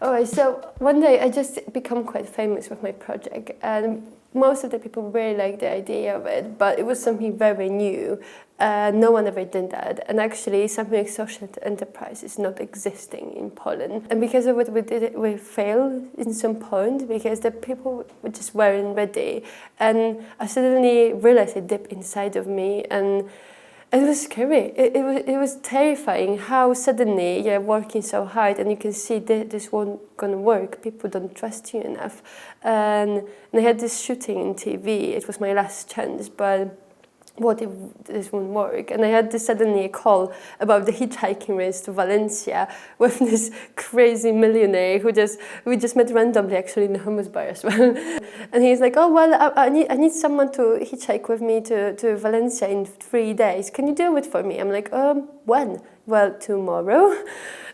Alright, so one day I just become quite famous with my project, and most of the people really liked the idea of it, but it was something very new. No one ever did that, and actually something like social enterprise is not existing in Poland. And because of it, we failed in some point because the people just weren't ready, and I suddenly realized it deep inside of me, and it was scary. It was terrifying how suddenly you're working so hard and you can see this won't gonna work. People don't trust you enough. And I had this shooting in TV. It was my last chance, but what if this won't work? And I had this suddenly a call about the hitchhiking race to Valencia with this crazy millionaire we just met randomly actually in the hummus bar as well. And he's like, oh, well, I need someone to hitchhike with me to Valencia in 3 days. Can you do it for me? I'm like, when? Well, tomorrow.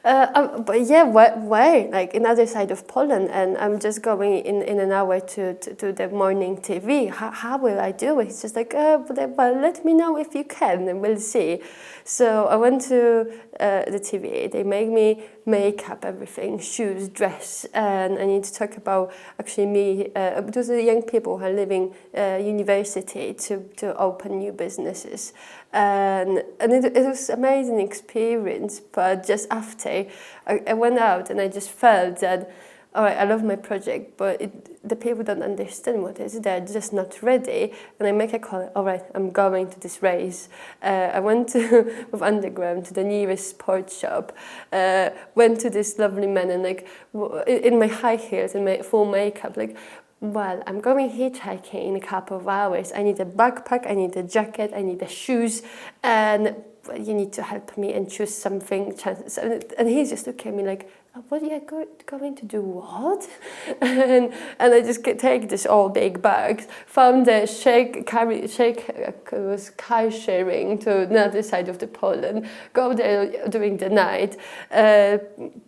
But yeah, where? Like another side of Poland, and I'm just going in an hour to the morning TV. How will I do it? He's just like, well, let me know if you can, and we'll see. So I went to the TV. They make me makeup, everything, shoes, dress, and I need to talk about actually me. Those are the young people who are leaving university to open new businesses. And it was an amazing experience, but just after I went out and I just felt that, all right, I love my project, but the people don't understand what it is. They're just not ready. And I make a call, all right, I'm going to this race. I went with Underground to the nearest sports shop, went to this lovely man and like in my high heels and my full makeup, like, well, I'm going hitchhiking in a couple of hours. I need a backpack, I need a jacket, I need the shoes, and you need to help me and choose something. And he's just looking at me like, what are you going to do? What? And I just take this all big bags, found the was car sharing to another side of the Poland, go there during the night,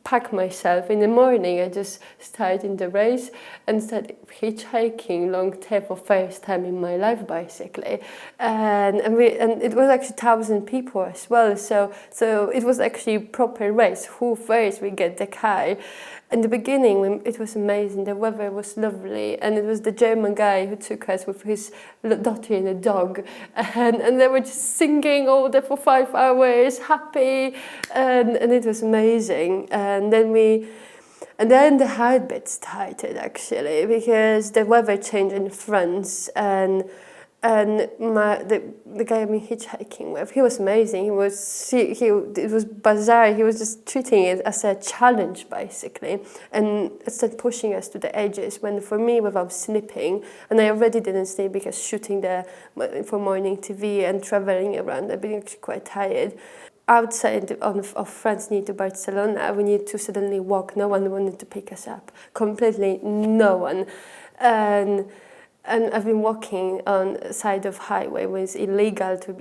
pack myself. In the morning, I just start in the race and start hitchhiking long term for first time in my life, basically. And it was actually 1,000 people as well. So it was actually proper race. Who first we get the car. In the beginning, it was amazing. The weather was lovely, and it was the German guy who took us with his daughter and a dog, and they were just singing all day for 5 hours, happy, and it was amazing. And then the hard bit started actually, because the weather changed in France, and the guy I've been hitchhiking with, he was amazing. It was bizarre. He was just treating it as a challenge, basically, and started pushing us to the edges. When for me, without sleeping, and I already didn't sleep because shooting for morning TV and traveling around, I've been actually quite tired. Outside of France, near to Barcelona, we need to suddenly walk. No one wanted to pick us up. Completely no one. And I've been walking on the side of highway where it's illegal to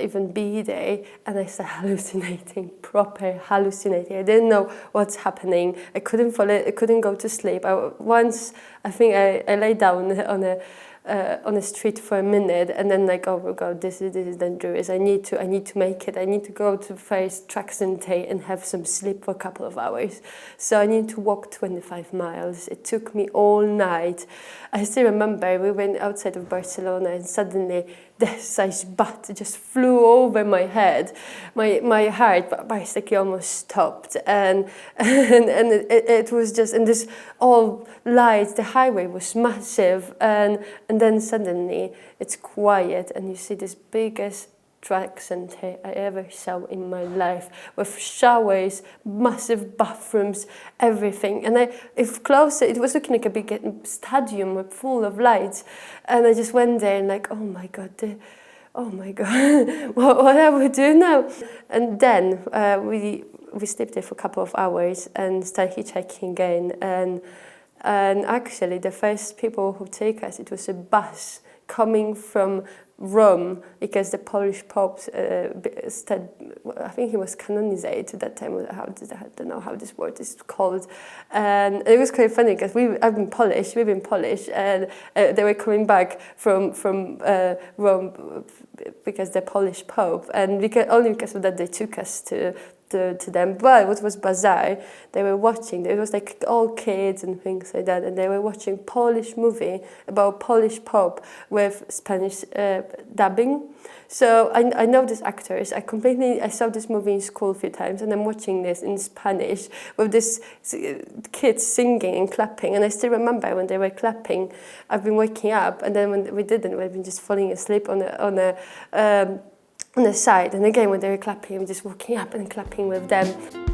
even be there, and I started hallucinating, proper hallucinating. I didn't know what's happening. I couldn't follow. I couldn't go to sleep. Once I think I lay down on a street for a minute, and then like, oh my God, this is dangerous. I need to make it. I need to go to the first track center and have some sleep for a couple of hours. So I need to walk 25 miles. It took me all night. I still remember we went outside of Barcelona, and suddenly this size bat just flew over my head. My heart basically almost stopped, and it was just, and this all lights, the highway was massive, and then suddenly it's quiet, and you see this biggest track center I ever saw in my life, with showers, massive bathrooms, everything. And if closer, it was looking like a big stadium full of lights. And I just went there and like, oh my God, what I would do now? And then we slept there for a couple of hours and started hitchhiking again. And actually, the first people who take us, it was a bus coming from Rome, because the Polish Pope I think he was canonized at that time. I don't know how this word is called. And it was quite funny because we've been Polish, and they were coming back from Rome because the Polish Pope, and only because of that they took us to to them. But what was bizarre, they were watching, it was like all kids and things like that, and they were watching Polish movie about Polish pop with Spanish dubbing. So I know these actors. I saw this movie in school a few times, and I'm watching this in Spanish with this kids singing and clapping. And I still remember when they were clapping, I've been waking up, and then when we didn't, we've been just falling asleep on the side. And again, when they were clapping, I'm just waking up and clapping with them.